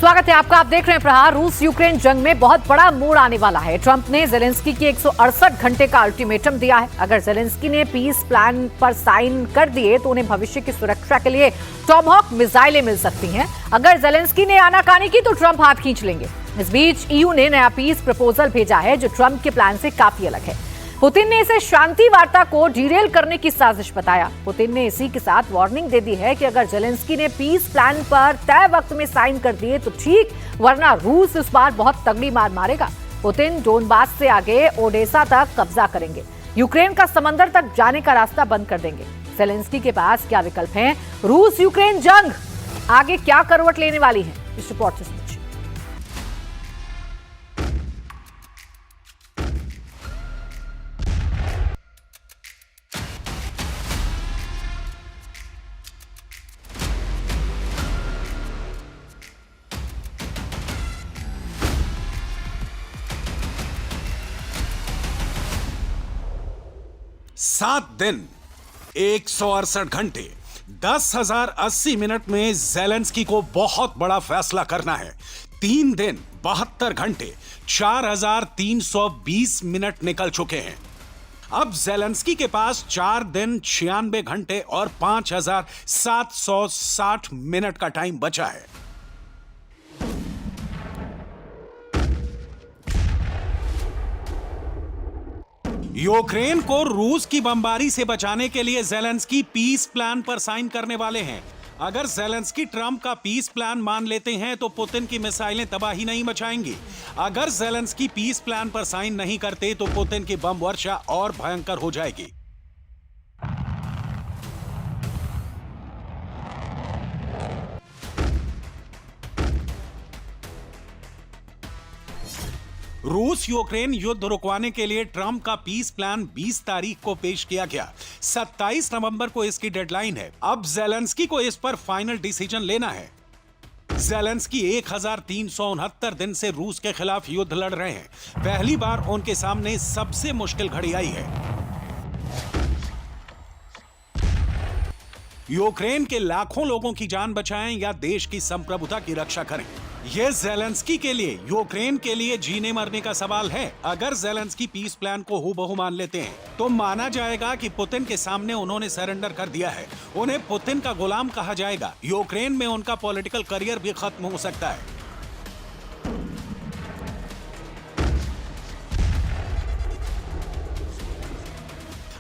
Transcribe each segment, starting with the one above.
स्वागत है आपका। आप देख रहे हैं प्रहार। रूस यूक्रेन जंग में बहुत बड़ा मोड़ आने वाला है। ट्रंप ने जेलेंस्की की 168 घंटे का अल्टीमेटम दिया है। अगर जेलेंस्की ने पीस प्लान पर साइन कर दिए तो उन्हें भविष्य की सुरक्षा के लिए टॉमहॉक मिसाइलें मिल सकती हैं। अगर जेलेंस्की ने आनाकानी की तो ट्रंप हाथ खींच लेंगे। इस बीच ईयू ने नया पीस प्रपोजल भेजा है जो ट्रंप के प्लान से काफी अलग है। पुतिन ने इसे शांति वार्ता को डीरेल करने की साजिश बताया। पुतिन ने इसी के साथ वार्निंग दे दी है कि अगर जेलेंस्की ने पीस प्लान पर तय वक्त में साइन कर दिए तो ठीक, वरना रूस इस बार बहुत तगड़ी मार मारेगा। पुतिन डोनबास से आगे ओडेसा तक कब्जा करेंगे। यूक्रेन का समंदर तक जाने का रास्ता बंद कर देंगे। जेलेंस्की के पास क्या विकल्प हैं? रूस यूक्रेन जंग आगे क्या करवट लेने वाली है? इस रिपोर्ट से समझिए। सात दिन 168 घंटे 10,080 मिनट में जेलेंस्की को बहुत बड़ा फैसला करना है। 3 दिन 72 घंटे 4,320 मिनट निकल चुके हैं। अब जेलेंस्की के पास 4 दिन 96 घंटे और 5,760 मिनट का टाइम बचा है। यूक्रेन को रूस की बमबारी से बचाने के लिए जेलेंस्की पीस प्लान पर साइन करने वाले हैं। अगर जेलेंस्की ट्रंप का पीस प्लान मान लेते हैं तो पुतिन की मिसाइलें तबाही नहीं मचाएंगी। अगर जेलेंस्की पीस प्लान पर साइन नहीं करते तो पुतिन की बम वर्षा और भयंकर हो जाएगी। रूस यूक्रेन युद्ध रुकवाने के लिए ट्रंप का पीस प्लान 20 तारीख को पेश किया गया। 27 नवंबर को इसकी डेडलाइन है। अब जेलेंस्की को इस पर फाइनल डिसीजन लेना है। जेलेंस्की 1,369 दिन से रूस के खिलाफ युद्ध लड़ रहे हैं। पहली बार उनके सामने सबसे मुश्किल घड़ी आई है। यूक्रेन के लाखों लोगों की जान बचाएं या देश की संप्रभुता की रक्षा करें, यह जेलेंस्की के लिए, यूक्रेन के लिए जीने मरने का सवाल है। अगर जेलेंस्की पीस प्लान को हूबहू मान लेते हैं तो माना जाएगा कि पुतिन के सामने उन्होंने सरेंडर कर दिया है। उन्हें पुतिन का गुलाम कहा जाएगा। यूक्रेन में उनका पॉलिटिकल करियर भी खत्म हो सकता है।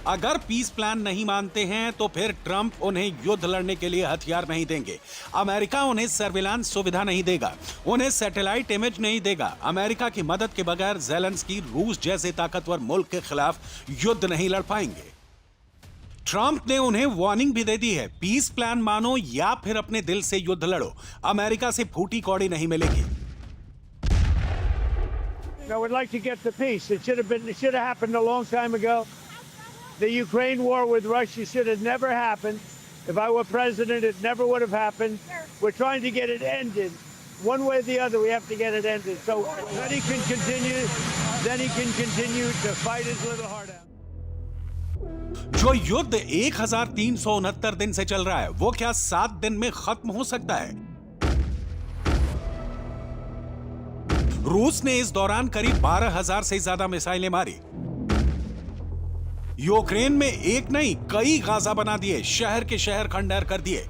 अगर पीस प्लान नहीं मानते हैं तो फिर ट्रंप उन्हें युद्ध लड़ने के लिए हथियार नहीं देंगे। अमेरिका उन्हें सर्विलांस सुविधा नहीं देगा, उन्हें सैटेलाइट इमेज नहीं देगा। अमेरिका की मदद के बगैर जेलेंस्की रूस जैसे ताकतवर मुल्क के खिलाफ युद्ध नहीं लड़ पाएंगे। ट्रंप ने उन्हें वार्निंग भी दे दी है, पीस प्लान मानो या फिर अपने दिल से युद्ध लड़ो। अमेरिका से फूटी कौड़ी नहीं मिलेगी। I would like to get the peace. It should have happened a long time ago. The Ukraine war with Russia should have never happened. If I were president, it never would have happened. We're trying to get it ended. One way or the other, we have to get it ended. So then he can continue to fight his little heart out. जो युद्ध 1,369 दिन से चल रहा है, वो क्या 7 दिन में खत्म हो सकता है? रूस ने इस दौरान करीब 12,000 से ज्यादा मिसाइलें मारी। यूक्रेन में एक नहीं कई गाजा बना दिए, शहर के शहर खंडहर कर दिए।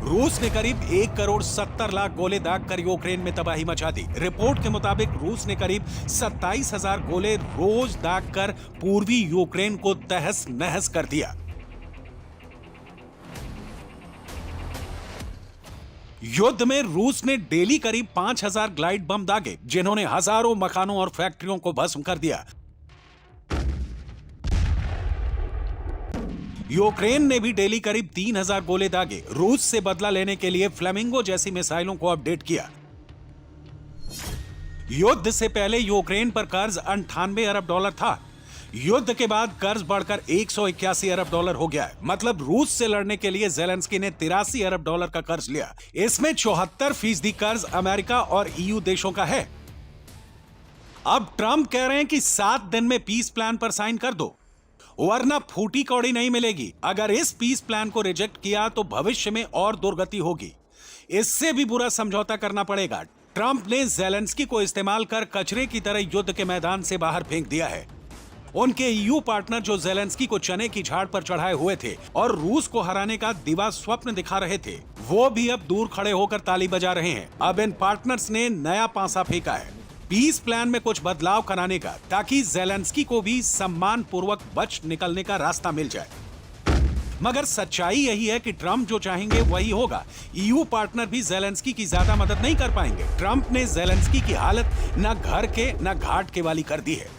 रूस ने करीब 1,70,00,000 गोले दागकर यूक्रेन में तबाही मचा दी। रिपोर्ट के मुताबिक रूस ने करीब 27,000 गोले रोज दागकर पूर्वी यूक्रेन को तहस नहस कर दिया। युद्ध में रूस ने डेली करीब 5,000 ग्लाइड बम दागे, जिन्होंने हजारों मकानों और फैक्ट्रियों को भस्म कर दिया। यूक्रेन ने भी डेली करीब 3,000 गोले दागे। रूस से बदला लेने के लिए फ्लेमिंगो जैसी मिसाइलों को अपडेट किया। युद्ध से पहले यूक्रेन पर कर्ज 98 अरब डॉलर था। युद्ध के बाद कर्ज बढ़कर 181 अरब डॉलर हो गया है। मतलब रूस से लड़ने के लिए जेलेंस्की ने 83 अरब डॉलर का कर्ज लिया। इसमें 74% कर्ज अमेरिका और ईयू देशों का है। अब ट्रंप कह रहे हैं कि 7 दिन में पीस प्लान पर साइन कर दो, वरना फूटी कौड़ी नहीं मिलेगी। अगर इस पीस प्लान को रिजेक्ट किया तो भविष्य में और दुर्गति होगी। इससे भी बुरा समझौता करना पड़ेगा। ट्रंप ने जेलेंस्की को इस्तेमाल कर कचरे की तरह युद्ध के मैदान से बाहर फेंक दिया है। उनके ईयू पार्टनर जो जेलेंस्की को चने की झाड़ पर चढ़ाए हुए थे और रूस को हराने का दिवा स्वप्न दिखा रहे थे, वो भी अब दूर खड़े होकर ताली बजा रहे हैं। अब इन पार्टनर्स ने नया पांसा फेंका है पीस प्लान में कुछ बदलाव कराने का, ताकि जेलेंस्की को भी सम्मान पूर्वक बच निकलने का रास्ता मिल जाए। मगर सच्चाई यही है कि ट्रंप जो चाहेंगे वही होगा। ईयू पार्टनर भी जेलेंस्की की ज्यादा मदद नहीं कर पाएंगे। ट्रंप ने जेलेंस्की की हालत न घर के न घाट के वाली कर दी है।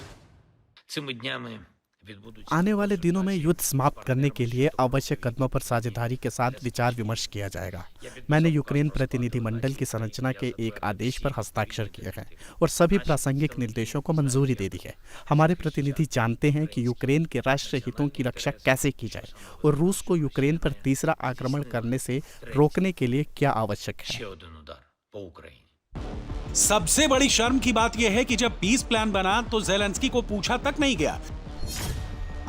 आने वाले दिनों में युद्ध समाप्त करने के लिए आवश्यक कदमों पर साझेदारी के साथ विचार विमर्श किया जाएगा। मैंने यूक्रेन प्रतिनिधिमंडल की संरचना के एक आदेश पर हस्ताक्षर किए हैं और सभी प्रासंगिक निर्देशों को मंजूरी दे दी है। हमारे प्रतिनिधि जानते हैं कि यूक्रेन के राष्ट्रीय हितों की रक्षा कैसे की जाए और रूस को यूक्रेन पर तीसरा आक्रमण करने से रोकने के लिए क्या आवश्यक है। सबसे बड़ी शर्म की बात यह है कि जब पीस प्लान बना तो जेलेंस्की को पूछा तक नहीं गया।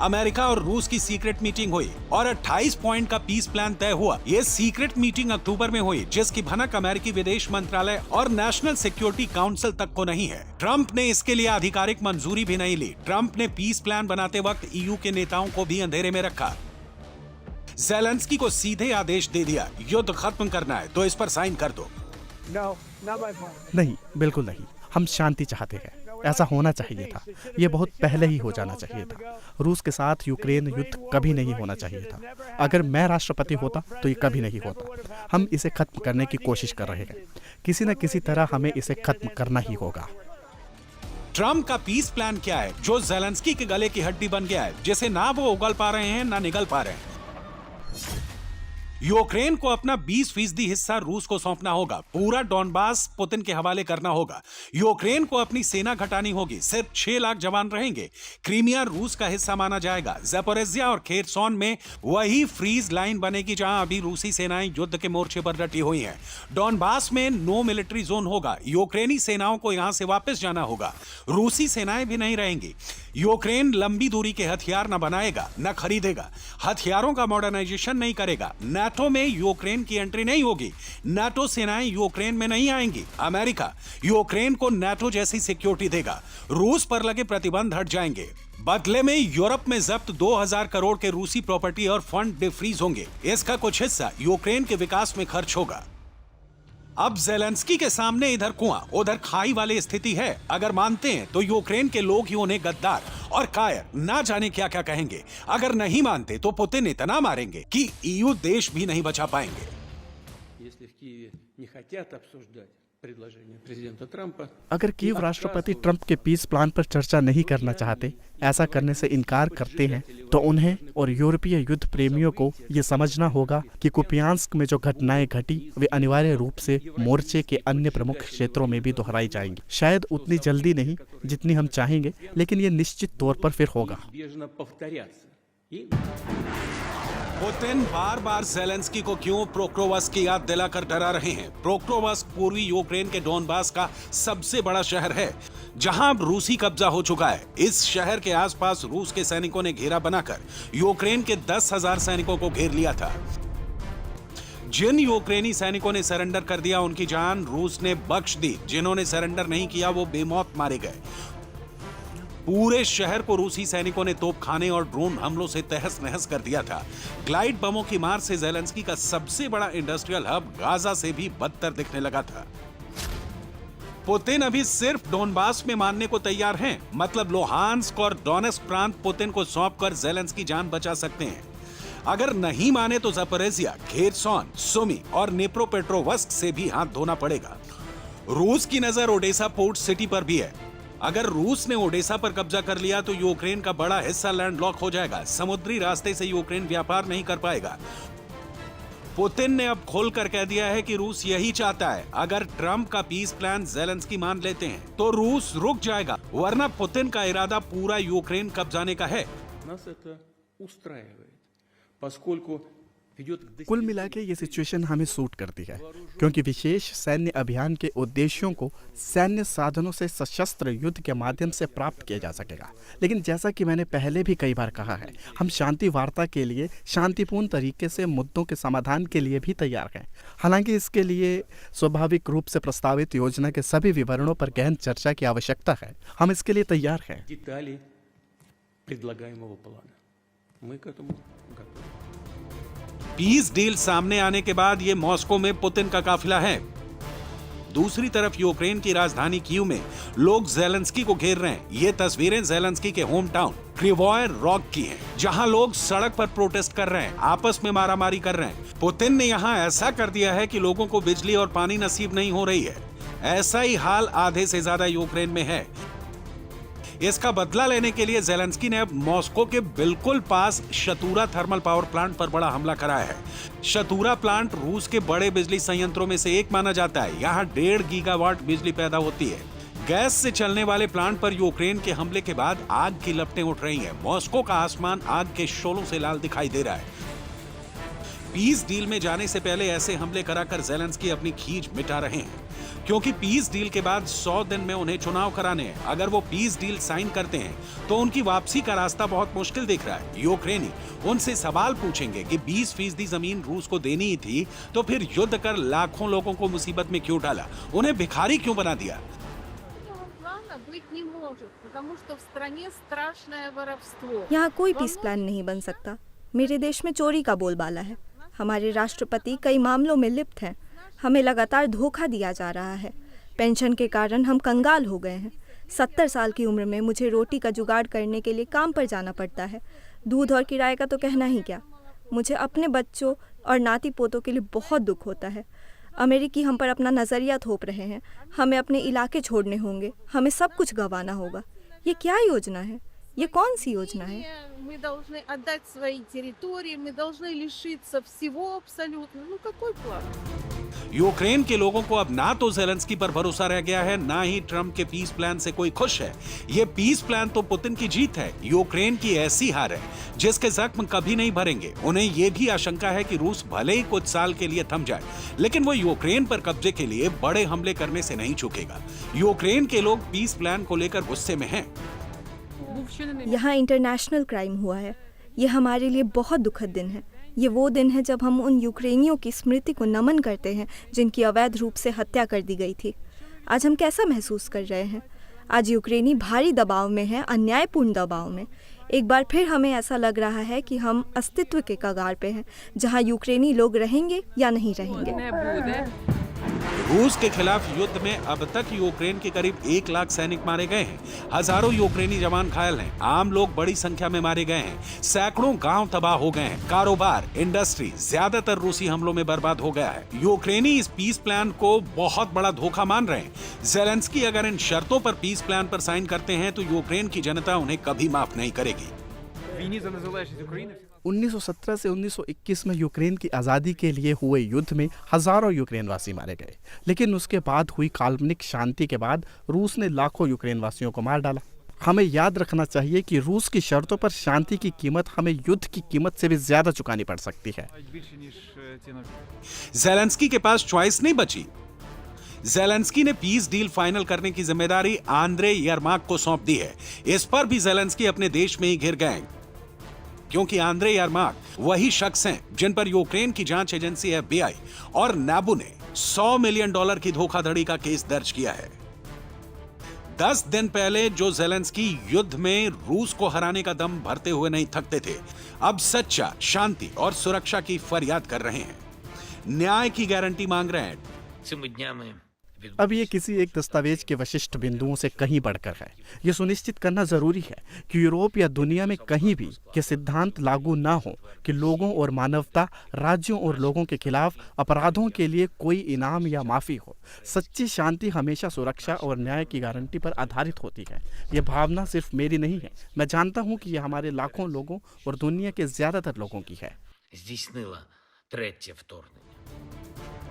अमेरिका और रूस की सीक्रेट मीटिंग हुई और 28 पॉइंट का पीस प्लान तय हुआ। यह सीक्रेट मीटिंग अक्टूबर में हुई, जिसकी भनक अमेरिकी विदेश मंत्रालय और नेशनल सिक्योरिटी काउंसिल तक को नहीं है। ट्रंप ने इसके लिए आधिकारिक मंजूरी भी नहीं ली। ट्रंप ने पीस प्लान बनाते वक्त ईयू के नेताओं को भी अंधेरे में रखा। जेलेंस्की को सीधे आदेश दे दिया, युद्ध खत्म करना है तो इस पर साइन कर दो। नहीं, बिल्कुल नहीं। हम शांति चाहते हैं। ऐसा होना चाहिए था। ये बहुत पहले ही हो जाना चाहिए था। रूस के साथ यूक्रेन युद्ध कभी नहीं होना चाहिए था। अगर मैं राष्ट्रपति होता तो ये कभी नहीं होता। हम इसे खत्म करने की कोशिश कर रहे हैं। किसी न किसी तरह हमें इसे खत्म करना ही होगा। ट्रंप का पीस प्लान क्या है जो जेलेंस्की के गले की हड्डी बन गया है, जिसे ना वो उगल पा रहे हैं ना निगल पा रहे हैं? यूक्रेन को अपना 20% हिस्सा रूस को सौंपना होगा। पूरा डॉनबास पुतिन के हवाले करना होगा। यूक्रेन को अपनी सेना घटानी होगी। सिर्फ 6 लाख जवान रहेंगे। क्रीमिया रूस का हिस्सा माना जाएगा। ज़पोरिज़िया और खेरसोन में वही फ्रीज लाइन बनेगी जहां अभी रूसी सेनाएं युद्ध के मोर्चे पर डटी हुई हैं। डॉनबास में नो मिलिट्री जोन होगा। यूक्रेनी सेनाओं को यहां से वापस जाना होगा। रूसी सेनाएं भी नहीं रहेंगी। यूक्रेन लंबी दूरी के हथियार न बनाएगा न खरीदेगा। हथियारों का मॉडर्नाइजेशन नहीं करेगा। नाटो में यूक्रेन की एंट्री नहीं होगी। नाटो सेनाएं यूक्रेन में नहीं आएंगी। अमेरिका यूक्रेन को नाटो जैसी सिक्योरिटी देगा। रूस पर लगे प्रतिबंध हट जाएंगे। बदले में यूरोप में जब्त 2000 करोड़ के रूसी प्रॉपर्टी और फंड डिफ्रीज होंगे। इसका कुछ हिस्सा यूक्रेन के विकास में खर्च होगा। अब जेलेंस्की के सामने इधर कुआं उधर खाई वाली स्थिति है। अगर मानते हैं तो यूक्रेन के लोग ही उन्हें गद्दार और कायर ना जाने क्या क्या कहेंगे। अगर नहीं मानते तो पुतिन इतना मारेंगे कि ईयू देश भी नहीं बचा पाएंगे। अगर कीव राष्ट्रपति ट्रंप के पीस प्लान पर चर्चा नहीं करना चाहते, ऐसा करने से इनकार करते हैं, तो उन्हें और यूरोपीय युद्ध प्रेमियों को ये समझना होगा कि कुपियांस्क में जो घटनाएं घटी वे अनिवार्य रूप से मोर्चे के अन्य प्रमुख क्षेत्रों में भी दोहराई जाएंगी। शायद उतनी जल्दी नहीं जितनी हम चाहेंगे, लेकिन ये निश्चित तौर पर फिर होगा। पुतिन बार बार जेलेंस्की को क्यों पोक्रोवस्क की याद दिलाकर डरा रहे हैं? पोक्रोवस्क पूर्वी यूक्रेन के डोनबास का सबसे बड़ा शहर है, जहां अब रूसी कब्जा हो चुका है। इस शहर के आसपास रूस के सैनिकों ने घेरा बनाकर यूक्रेन के 10,000 सैनिकों को घेर लिया था। जिन यूक्रेनी सैनिकों ने सरेंडर कर दिया, उनकी जान रूस ने बख्श दी। जिन्होंने सरेंडर नहीं किया वो बेमौत मारे गए। पूरे शहर को रूसी सैनिकों ने तोपखाने और ड्रोन हमलों से तहस नहस कर दिया था। ग्लाइड बमों की मार से जेलेंस्की का सबसे बड़ा इंडस्ट्रियल हब गाजा से भी बदतर दिखने लगा था। पुतिन अभी सिर्फ डोनबास में मानने को तैयार हैं। मतलब लोहांस्क और डोनेस्क प्रांत पुतिन को सौंपकर जेलेंस्की जान बचा सकते हैं। अगर नहीं माने तो ज़पोरिज़िया, खेरसोन, सुमी और निप्रोपेट्रोवस्क से भी हाथ धोना पड़ेगा। रूस की नजर ओडेसा पोर्ट सिटी पर भी है। अगर रूस ने ओडेसा पर कब्जा कर लिया तो यूक्रेन का बड़ा हिस्सा लैंडलॉक हो जाएगा। समुद्री रास्ते से यूक्रेन व्यापार नहीं कर पाएगा। पुतिन ने अब खोलकर कह दिया है कि रूस यही चाहता है। अगर ट्रंप का पीस प्लान जेलेंस्की मान लेते हैं तो रूस रुक जाएगा, वरना पुतिन का इरादा पूरा यूक्रेन कब्जाने का है। Нас это устраивает, поскольку कुल मिला के ये सिचुएशन हमें सूट करती है, क्योंकि विशेष सैन्य अभियान के उद्देश्यों को सैन्य साधनों से सशस्त्र युद्ध के माध्यम से प्राप्त किया जा सकेगा। लेकिन जैसा कि मैंने पहले भी कई बार कहा है, हम शांति वार्ता के लिए शांतिपूर्ण तरीके से मुद्दों के समाधान के लिए भी तैयार हैं। हालांकि इसके लिए स्वाभाविक रूप से प्रस्तावित योजना के सभी विवरणों पर गहन चर्चा की आवश्यकता है। हम इसके लिए तैयार हैं। детали предлагаемого плана. Мы к этому готовы. पीस डील सामने आने के बाद ये मॉस्को में पुतिन का काफिला है। दूसरी तरफ यूक्रेन की राजधानी कीव में लोग ज़ेलेंस्की को घेर रहे हैं। ये तस्वीरें ज़ेलेंस्की के होम टाउन क्रिवोय रॉग की हैं, जहां लोग सड़क पर प्रोटेस्ट कर रहे हैं, आपस में मारामारी कर रहे हैं। पुतिन ने यहां ऐसा कर दिया है कि लोगों को बिजली और पानी नसीब नहीं हो रही है। ऐसा ही हाल आधे से ज्यादा यूक्रेन में है। इसका बदला लेने के लिए ज़ेलेंस्की ने अब मॉस्को के बिल्कुल पास शतूरा थर्मल पावर प्लांट पर बड़ा हमला कराया है। शतूरा प्लांट रूस के बड़े बिजली संयंत्रों में से एक माना जाता है। यहाँ 1.5 गीगावाट बिजली पैदा होती है। गैस से चलने वाले प्लांट पर यूक्रेन के हमले के बाद आग की लपटें उठ रही हैं। मॉस्को का आसमान आग के शोलों से लाल दिखाई दे रहा है। पीस डील में जाने से पहले ऐसे हमले कराकर ज़ेलेंस्की अपनी खींच मिटा रहे हैं, क्योंकि पीस डील के बाद 100 दिन में उन्हें चुनाव कराने हैं। अगर वो पीस डील साइन करते हैं तो उनकी वापसी का रास्ता बहुत मुश्किल दिख रहा है। यूक्रेनी उनसे सवाल पूछेंगे कि 20% जमीन रूस को देनी ही थी तो फिर युद्ध कर लाखों लोगों को मुसीबत में क्यों डाला, उन्हें भिखारी क्यों बना दिया। यहाँ कोई पीस प्लान नहीं बन सकता। मेरे देश में चोरी का बोलबाला है। हमारे राष्ट्रपति कई मामलों में लिप्त हैं। हमें लगातार धोखा दिया जा रहा है। पेंशन के कारण हम कंगाल हो गए हैं। 70 साल की उम्र में मुझे रोटी का जुगाड़ करने के लिए काम पर जाना पड़ता है। दूध और किराए का तो कहना ही क्या। मुझे अपने बच्चों और नाती पोतों के लिए बहुत दुख होता है। अमेरिकी हम पर अपना नज़रिया थोप रहे हैं। हमें अपने इलाके छोड़ने होंगे। हमें सब कुछ गंवाना होगा। ये क्या योजना है? ये कौन सी योजना है? Мы должны отдать свои территории, мы должны лишиться всего абсолютно. Ну какой план? यूक्रेन के लोगों को अब ना तो ज़ेलेंस्की पर भरोसा रह गया है, ना ही ट्रंप के पीस प्लान से कोई खुश है। ये पीस प्लान तो पुतिन की जीत है, यूक्रेन की ऐसी हार है जिसके जख्म कभी नहीं भरेंगे। उन्हें ये भी आशंका है कि रूस भले ही कुछ साल के लिए थम जाए, लेकिन वो यूक्रेन पर कब्जे के लिए बड़े हमले करने से नहीं चूकेगा। यूक्रेन के लोग पीस प्लान को लेकर गुस्से में हैं। यहाँ इंटरनेशनल क्राइम हुआ है। ये हमारे लिए बहुत दुखद दिन है। ये वो दिन है जब हम उन यूक्रेनियों की स्मृति को नमन करते हैं जिनकी अवैध रूप से हत्या कर दी गई थी। आज हम कैसा महसूस कर रहे हैं? आज यूक्रेनी भारी दबाव में है, अन्यायपूर्ण दबाव में। एक बार फिर हमें ऐसा लग रहा है कि हम अस्तित्व के कगार पे हैं, जहां यूक्रेनी लोग रहेंगे या नहीं रहेंगे। रूस के खिलाफ युद्ध में अब तक यूक्रेन के करीब 1 लाख सैनिक मारे गए हैं। हजारों यूक्रेनी जवान घायल हैं। आम लोग बड़ी संख्या में मारे गए हैं। सैकड़ों गांव तबाह हो गए हैं। कारोबार, इंडस्ट्री ज्यादातर रूसी हमलों में बर्बाद हो गया है। यूक्रेनी इस पीस प्लान को बहुत बड़ा धोखा मान रहे हैं। ज़ेलेंस्की अगर इन शर्तों पर पीस प्लान पर साइन करते हैं तो यूक्रेन की जनता उन्हें कभी माफ नहीं करेगी। 1917 से 1921 में यूक्रेन की आज़ादी के लिए हुए युद्ध में हजारों यूक्रेनवासी मारे गए, लेकिन उसके बाद हुई काल्पनिक शांति के बाद रूस ने लाखों यूक्रेनवासियों को मार डाला। हमें याद रखना चाहिए कि रूस की शर्तों पर शांति की कीमत हमें युद्ध की कीमत से भी ज्यादा चुकानी पड़ सकती है। ज़ेलेंस्की के पास चॉइस नहीं बची। ज़ेलेंस्की ने पीस डील फाइनल करने की जिम्मेदारी आंद्रे यरमाक को सौंप दी है। इस पर भी ज़ेलेंस्की अपने देश में ही घिर गए, क्योंकि आंद्रे यरमाक वही शख्स हैं जिन पर यूक्रेन की जांच एजेंसी FBI और नाबू ने $100 मिलियन की धोखाधड़ी का केस दर्ज किया है। 10 दिन पहले जो ज़ेलेंस्की युद्ध में रूस को हराने का दम भरते हुए नहीं थकते थे, अब सच्चा, शांति और सुरक्षा की फरियाद कर रहे हैं, न्याय की गारंटी मांग रहे हैं। अब ये किसी एक दस्तावेज के विशिष्ट बिंदुओं से कहीं बढ़कर है। ये सुनिश्चित करना जरूरी है कि यूरोप या दुनिया में कहीं भी ये सिद्धांत लागू ना हो कि लोगों और मानवता, राज्यों और लोगों के खिलाफ अपराधों के लिए कोई इनाम या माफी हो। सच्ची शांति हमेशा सुरक्षा और न्याय की गारंटी पर आधारित होती है। ये भावना सिर्फ मेरी नहीं है। मैं जानता हूँ कि ये हमारे लाखों लोगों और दुनिया के ज्यादातर लोगों की है।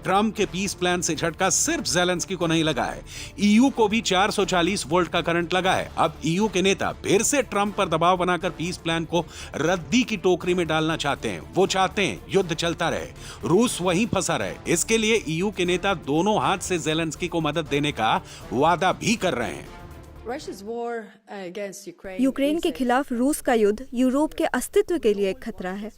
ट्रंप के पीस प्लान से झटका सिर्फ ज़ेलेंस्की को नहीं लगा है, ईयू को भी 440 वोल्ट का करंट लगा है। अब ईयू के नेता फिर से ट्रंप पर दबाव बनाकर पीस प्लान को रद्दी की टोकरी में डालना चाहते हैं। वो चाहते हैं युद्ध चलता रहे, रूस वहीं फंसा रहे। इसके लिए ईयू के नेता दोनों हाथ से ज़ेलेंस्की को मदद देने का वादा भी कर रहे हैं। यूक्रेन के खिलाफ रूस का युद्ध यूरोप के अस्तित्व के लिए एक खतरा है।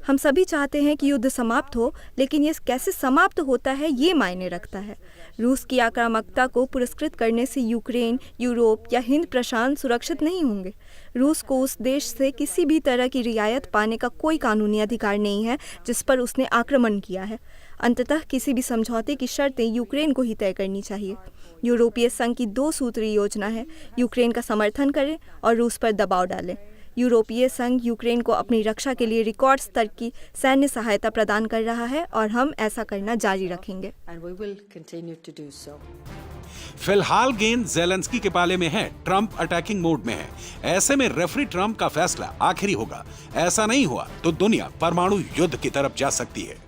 हम सभी चाहते हैं कि युद्ध समाप्त हो, लेकिन ये कैसे समाप्त होता है ये मायने रखता है। रूस की आक्रामकता को पुरस्कृत करने से यूक्रेन, यूरोप या हिंद प्रशांत सुरक्षित नहीं होंगे। रूस को उस देश से किसी भी तरह की रियायत पाने का कोई कानूनी अधिकार नहीं है जिस पर उसने आक्रमण किया है। अंततः किसी भी समझौते की शर्तें यूक्रेन को ही तय करनी चाहिए। यूरोपीय संघ की 2 सूत्री योजना है, यूक्रेन का समर्थन करें और रूस पर दबाव डालें। यूरोपीय संघ यूक्रेन को अपनी रक्षा के लिए रिकॉर्ड स्तर की सैन्य सहायता प्रदान कर रहा है और हम ऐसा करना जारी रखेंगे। फिलहाल गेंद ज़ेलेंस्की के पाले में है, ट्रंप अटैकिंग मोड में है। ऐसे में रेफरी ट्रंप का फैसला आखिरी होगा। ऐसा नहीं हुआ तो दुनिया परमाणु युद्ध की तरफ जा सकती है।